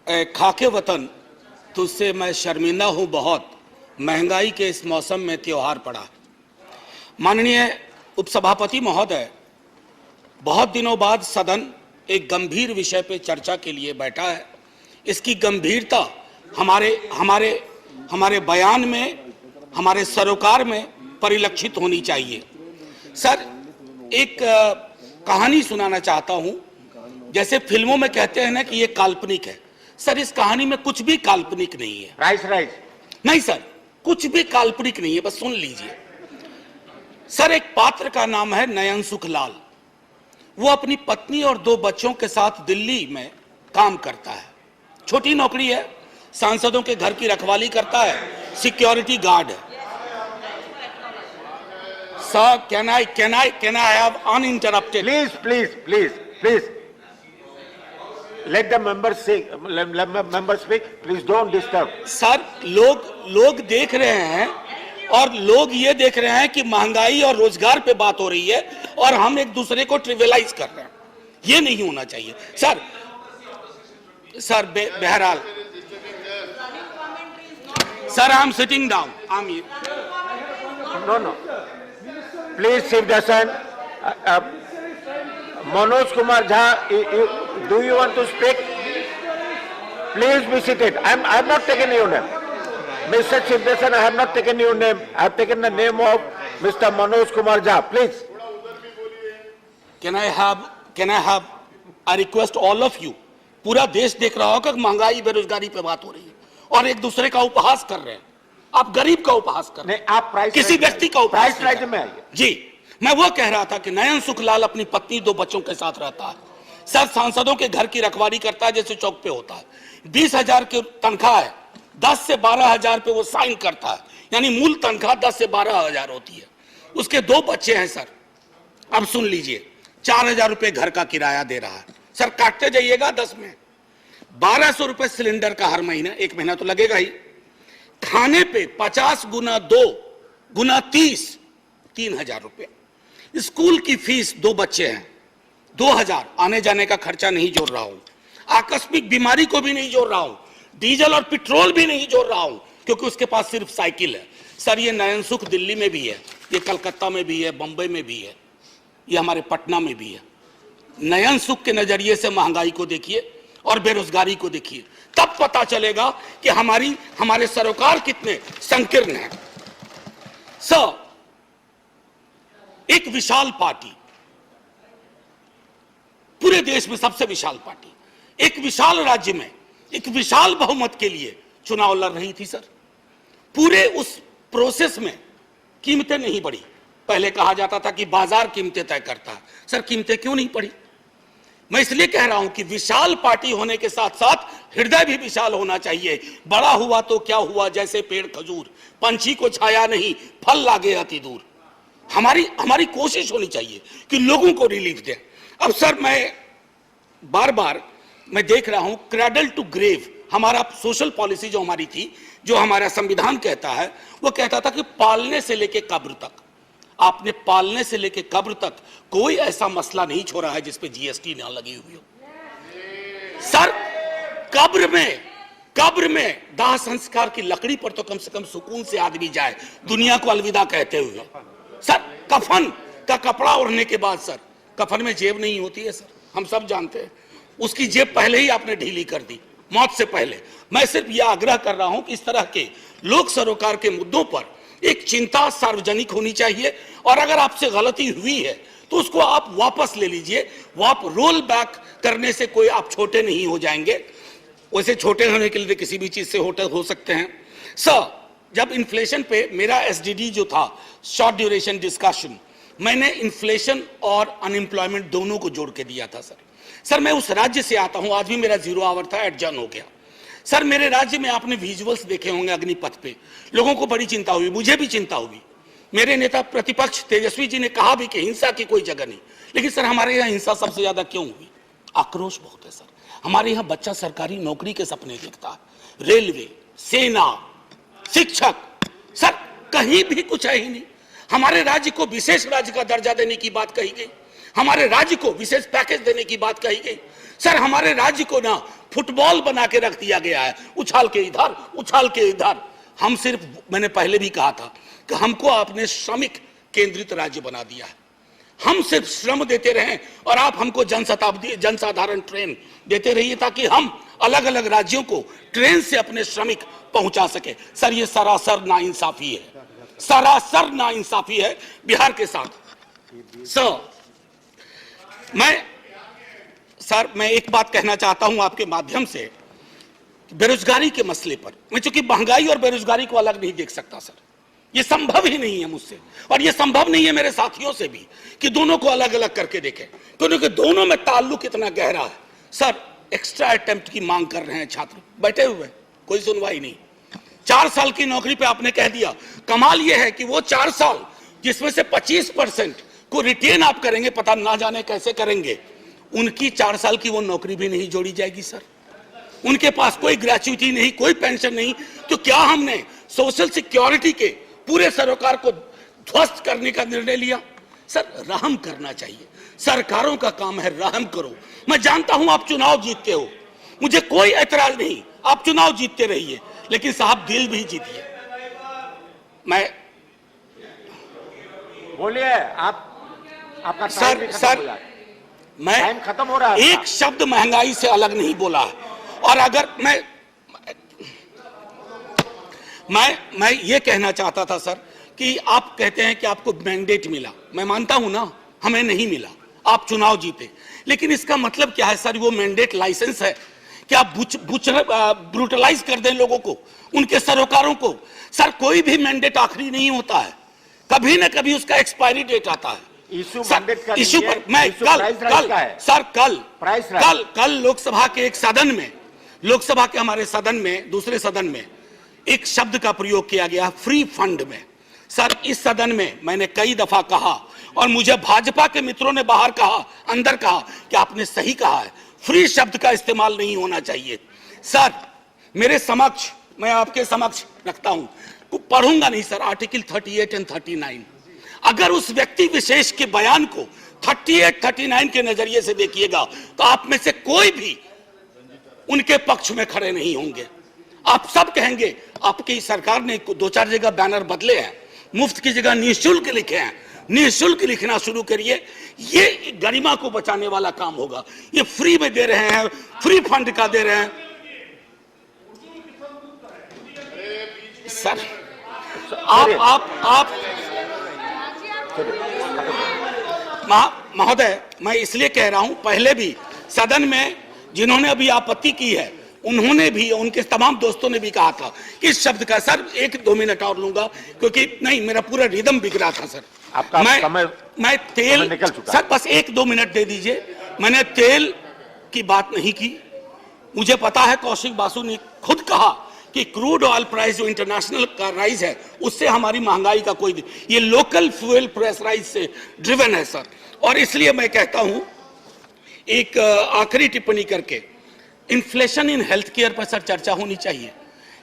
खाके वतन तुझसे मैं शर्मिंदा हूं बहुत, महंगाई के इस मौसम में त्योहार पड़ा। माननीय उपसभापति महोदय, बहुत दिनों बाद सदन एक गंभीर विषय पर चर्चा के लिए बैठा है। इसकी गंभीरता हमारे बयान में, हमारे सरोकार में परिलक्षित होनी चाहिए। सर, एक कहानी सुनाना चाहता हूं। जैसे फिल्मों में कहते हैं ना कि ये काल्पनिक है, सर इस कहानी में कुछ भी काल्पनिक नहीं है। राइस नहीं सर, कुछ भी काल्पनिक नहीं है, बस सुन लीजिए। सर, एक पात्र का नाम है नयन सुखलाल। वो अपनी पत्नी और 2 बच्चों के साथ दिल्ली में काम करता है। छोटी नौकरी है, सांसदों के घर की रखवाली करता है, सिक्योरिटी गार्ड है। Sir, can I have uninterrupted? Please. Let the members speak. Please don't disturb. Sir, लोग देख रहे हैं और लोग ये देख रहे हैं कि महंगाई और रोजगार पे बात हो रही है और हम एक दूसरे को ट्रिवियलाइज कर रहे हैं। ये नहीं होना चाहिए सर। बहरहाल sir, I am sitting down. No. Please sit down. Manoj Kumar Jha, do you want to speak? Please be seated. I have not taken your name. Mr. Shivdasan, I have not taken your name. I have taken the name of Mr. Manoj Kumar Jha. Please. Can I have I request all of you, पूरा देश देख रहा होगा कि महंगाई बेरोजगारी पे बात हो रही है और एक दूसरे का उपहास कर रहे हैं। आप गरीब का उपहास कर रहे हैं, आप प्राइस किसी व्यक्ति का उपहास प्राइस में आइए। जी, मैं वो कह रहा था कि नयन सुखलाल अपनी पत्नी 2 बच्चों के साथ रहता है। सर, सांसदों के घर की रखवाली करता है जैसे चौक पे होता है। 20,000 की तनख्वाह है, 10 से 12,000 पे वो साइन करता है, यानी मूल तनख्वाह 10 से 12,000 होती है। उसके 2 बच्चे हैं सर। अब सुन लीजिए, 4,000 रुपए घर का किराया दे रहा है। सर, काटते जाइएगा 10 में 1,200 रुपए सिलेंडर का हर महीना, 1 महीना तो लगेगा ही। खाने पे 50 गुना 2 गुना 30, 3,000 रुपए। स्कूल की फीस, 2 बच्चे हैं, 2,000। आने जाने का खर्चा नहीं जोड़ रहा हूं, आकस्मिक बीमारी को भी नहीं जोड़ रहा हूं, डीजल और पेट्रोल भी नहीं जोड़ रहा हूं, क्योंकि उसके पास सिर्फ साइकिल है। सर, ये नयन सुख दिल्ली में भी है, ये कलकत्ता में भी है, बंबई में भी है, ये हमारे पटना में भी है। नयन सुख के नजरिए से महंगाई को देखिए और बेरोजगारी को देखिए, तब पता चलेगा कि हमारे सरोकार कितने संकीर्ण हैं। सर, एक विशाल पार्टी, पूरे देश में सबसे विशाल पार्टी, एक विशाल राज्य में एक विशाल बहुमत के लिए चुनाव लड़ रही थी। सर, पूरे उस प्रोसेस में कीमतें नहीं बढ़ी। पहले कहा जाता था कि बाजार कीमतें तय करता है। सर, कीमतें क्यों नहीं बढ़ी? मैं इसलिए कह रहा हूं कि विशाल पार्टी होने के साथ साथ हृदय भी विशाल होना चाहिए। बड़ा हुआ तो क्या हुआ, जैसे पेड़ खजूर, पंछी को छाया नहीं, फल लागे अति दूर। हमारी कोशिश होनी चाहिए कि लोगों को रिलीफ दें। अब सर, मैं बार मैं देख रहा हूं क्रैडल टू ग्रेव, हमारा सोशल पॉलिसी जो हमारी थी, जो हमारा संविधान कहता है, वो कहता था कि पालने से लेके कब्र तक। आपने पालने से लेके कब्र तक कोई ऐसा मसला नहीं छोड़ा है जिस पे जीएसटी ना लगी हुई हो। सर, कब्र में दाह संस्कार की लकड़ी पर तो कम से कम सुकून से आदमी जाए, दुनिया को अलविदा कहते हुए। सर, कफन का कपड़ा ओढ़ने के बाद, सर, कफन में जेब नहीं होती है। सर, हम सब जानते हैं, उसकी जेब पहले ही आपने ढीली कर दी, मौत से पहले। मैं सिर्फ यह आग्रह कर रहा हूं कि इस तरह के लोक सरोकार के मुद्दों पर एक चिंता सार्वजनिक होनी चाहिए, और अगर आपसे गलती हुई है तो उसको आप वापस ले लीजिए। वो आप रोल बैक करने से कोई आप छोटे नहीं हो जाएंगे। वैसे छोटे होने के लिए किसी भी चीज से हो सकते हैं। सर, जब इन्फ्लेशन पे मेरा एसडीडी जो था, शॉर्ट ड्यूरेशन डिस्कशन, मैंने इन्फ्लेशन और अनएम्प्लॉयमेंट दोनों को जोड़ के दिया था। सर, मैं उस राज्य से आता हूं, आज भी मेरा 0 आवर था, एडजर्न हो गया। सर, मेरे राज्य में आपने विजुअल्स देखे होंगे अग्निपथ पे, लोगों को बड़ी चिंता हुई, मुझे भी चिंता हुई। मेरे नेता प्रतिपक्ष तेजस्वी जी ने कहा भी कि हिंसा की कोई जगह नहीं, लेकिन सर हमारे यहाँ हिंसा सबसे ज्यादा क्यों हुई? आक्रोश बहुत है सर। हमारे यहाँ बच्चा सरकारी नौकरी के सपने देखता है, रेलवे, सेना, शिक्षक, सर कहीं भी कुछ है ही नहीं। हमारे राज्य को विशेष राज्य का दर्जा देने की बात कही गई, हमारे राज्य को विशेष पैकेज देने की बात कही गई। सर हमारे राज्य को ना फुटबॉल बना के रख दिया गया है, उछाल के इधर उछाल के इधर। हम सिर्फ, मैंने पहले भी कहा था कि हमको आपने श्रमिक केंद्रित राज्य बना दिया है। हम सिर्फ श्रम देते रहें और आप हमको जनसाधारण ट्रेन देते रहिए ताकि हम अलग अलग राज्यों को ट्रेन से अपने श्रमिक पहुंचा सके। सर, ये सरासर नाइंसाफी है, सरासर नाइंसाफी है बिहार के साथ। सर मैं एक बात कहना चाहता हूं आपके माध्यम से, बेरोजगारी के मसले पर। मैं चूंकि महंगाई और बेरोजगारी को अलग नहीं देख सकता सर, ये संभव ही नहीं है मुझसे, और ये संभव नहीं है मेरे साथियों से भी कि दोनों को अलग अलग करके देखें, क्योंकि दोनों में ताल्लुक इतना गहरा है। सर, एक्स्ट्रा अटेम्प्ट की मांग कर रहे हैं छात्र बैठे हुए, कोई सुनवाई नहीं। 4 साल की नौकरी पे आपने कह दिया। कमाल यह है कि वो 4 साल जिसमें से 25% को रिटेन आप करेंगे, पता ना जाने कैसे करेंगे, उनकी 4 साल की वो नौकरी भी नहीं जोड़ी जाएगी सर। उनके पास कोई ग्रेच्युटी नहीं, कोई पेंशन नहीं। तो क्या हमने सोशल सिक्योरिटी के पूरे सरोकार को ध्वस्त करने का निर्णय लिया? सर, रहम करना चाहिए, सरकारों का काम है, रहम करो। मैं जानता हूं आप चुनाव जीतते हो, मुझे कोई ऐतराज नहीं, आप चुनाव जीतते रहिए, लेकिन साहब दिल भी जीतिए। मैं बोलिए, आपका सर मैं टाइम खत्म हो रहा है। एक शब्द महंगाई से अलग नहीं बोला है। और अगर मैं ये कहना चाहता था सर कि आप कहते हैं कि आपको मैंडेट मिला, मैं मानता हूं ना, हमें नहीं मिला, आप चुनाव जीते, लेकिन इसका मतलब क्या है सर? वो मैंडेट लाइसेंस है कि आप ब्रूटलाइज कर दें लोगों को, उनके सरोकारों को। सर, कोई भी मैंडेट आखिरी नहीं होता है, कभी ना कभी उसका एक्सपायरी डेट आता है। इशू पर मैं कल लोकसभा के एक सदन में, लोकसभा के हमारे सदन में, दूसरे सदन में एक शब्द का प्रयोग किया गया, फ्री फंड में। सर, इस सदन में मैंने कई दफा कहा और मुझे भाजपा के मित्रों ने बाहर कहा, अंदर कहा कि आपने सही कहा है, फ्री शब्द का इस्तेमाल नहीं होना चाहिए। सर, मेरे समक्ष, मैं आपके समक्ष रखता हूं, पढ़ूंगा नहीं सर, आर्टिकल 38 एंड 39। अगर उस व्यक्ति विशेष के बयान को 38, 39 के नजरिए से देखिएगा तो आप में से कोई भी उनके पक्ष में खड़े नहीं होंगे। आप सब कहेंगे आपकी सरकार ने 2-4 जगह बैनर बदले हैं, मुफ्त की जगह निःशुल्क लिखे हैं, निःशुल्क लिखना शुरू करिए, ये गरिमा को बचाने वाला काम होगा। ये फ्री में दे रहे हैं, फ्री फंड का दे रहे हैं सर। आप महोदय, मैं इसलिए कह रहा हूं, पहले भी सदन में जिन्होंने अभी आपत्ति की है, उन्होंने भी, उनके तमाम दोस्तों ने भी कहा था कि इस शब्द का, सर 1-2 मिनट और लूंगा क्योंकि नहीं, मेरा पूरा रिदम बिगड़ा था सर। आपका मैं तेल, सर बस 1-2 मिनट दे दीजिए। मैंने तेल की बात नहीं की। मुझे पता है कौशिक बासु ने खुद कहा कि क्रूड ऑयल प्राइस जो इंटरनेशनल का राइज है, उससे हमारी महंगाई का कोई, ये लोकल फ्यूल प्राइस राइज से ड्रिवन है सर। और इसलिए मैं कहता हूं, एक आखिरी टिप्पणी करके, इन्फ्लेशन इन हेल्थ केयर पर सर चर्चा होनी चाहिए।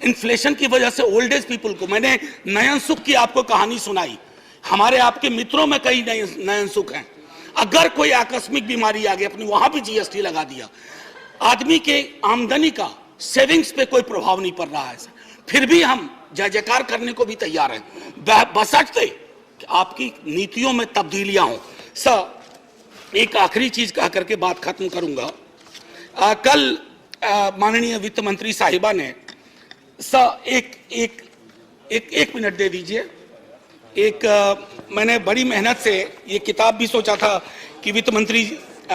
इन्फ्लेशन की वजह से ओल्ड एज पीपल को, मैंने नयन सुख की आपको कहानी सुनाई, हमारे आपके मित्रों में कई नयन सुख हैं। अगर कोई आकस्मिक बीमारी आ गई, अपनी वहां भी जीएसटी लगा दिया, आदमी के आमदनी का सेविंग्स पे कोई प्रभाव नहीं पड़ रहा है सर, फिर भी हम जय जयकार करने को भी तैयार हैं, बशर्ते कि आपकी नीतियों में तब्दीलियां हो। सर, एक आखिरी चीज कह करके बात खत्म करूंगा। कल माननीय वित्त मंत्री साहिबा ने, सर एक मिनट दे दीजिए। मैंने बड़ी मेहनत से ये किताब भी सोचा था कि वित्त मंत्री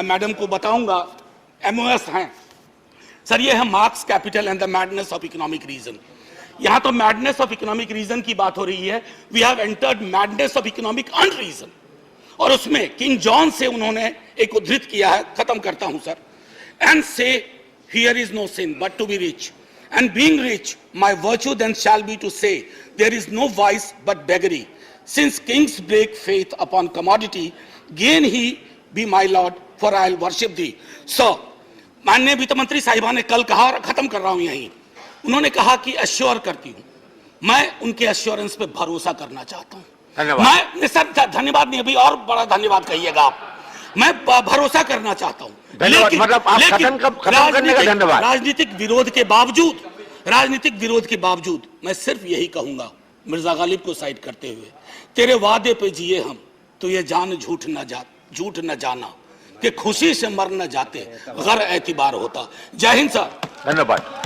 मैडम को बताऊंगा, MOS हैं सर, ये है Marx's capital and the madness of economic reason. यहां तो मैडनेस ऑफ इकोनॉमिक रीजन की बात हो रही है, we have entered madness of economic unreason. और उसमें किंग जॉन से उन्होंने एक उद्धृत किया है, खत्म करता हूं sir. And say here is no sin but to be rich, and being rich my virtue then shall be to say there is no vice but beggary, since kings break faith upon commodity, gain he be my lord for I will worship thee. So माननीय वित्त मंत्री साहिबा ने कल कहा, और खत्म कर रहा हूं यहीं, उन्होंने कहा कि अश्योर करती हूं, मैं उनके अश्योरेंस पे भरोसा करना चाहता हूं। मैं सर धन्यवाद नहीं, अभी और बड़ा धन्यवाद कहिएगा आप। मैं भरोसा करना चाहता हूं। धन्यवाद। मतलब आप खत्म करने का धन्यवाद। राजनीतिक विरोध के बावजूद मैं सिर्फ यही कहूंगा, मिर्जा गालिब को साइड करते हुए, तेरे वादे पे जिए हम तो ये जान झूठ न जाना कि खुशी से मर न जाते, गर एतबार होता। जय हिंद सर। धन्यवाद।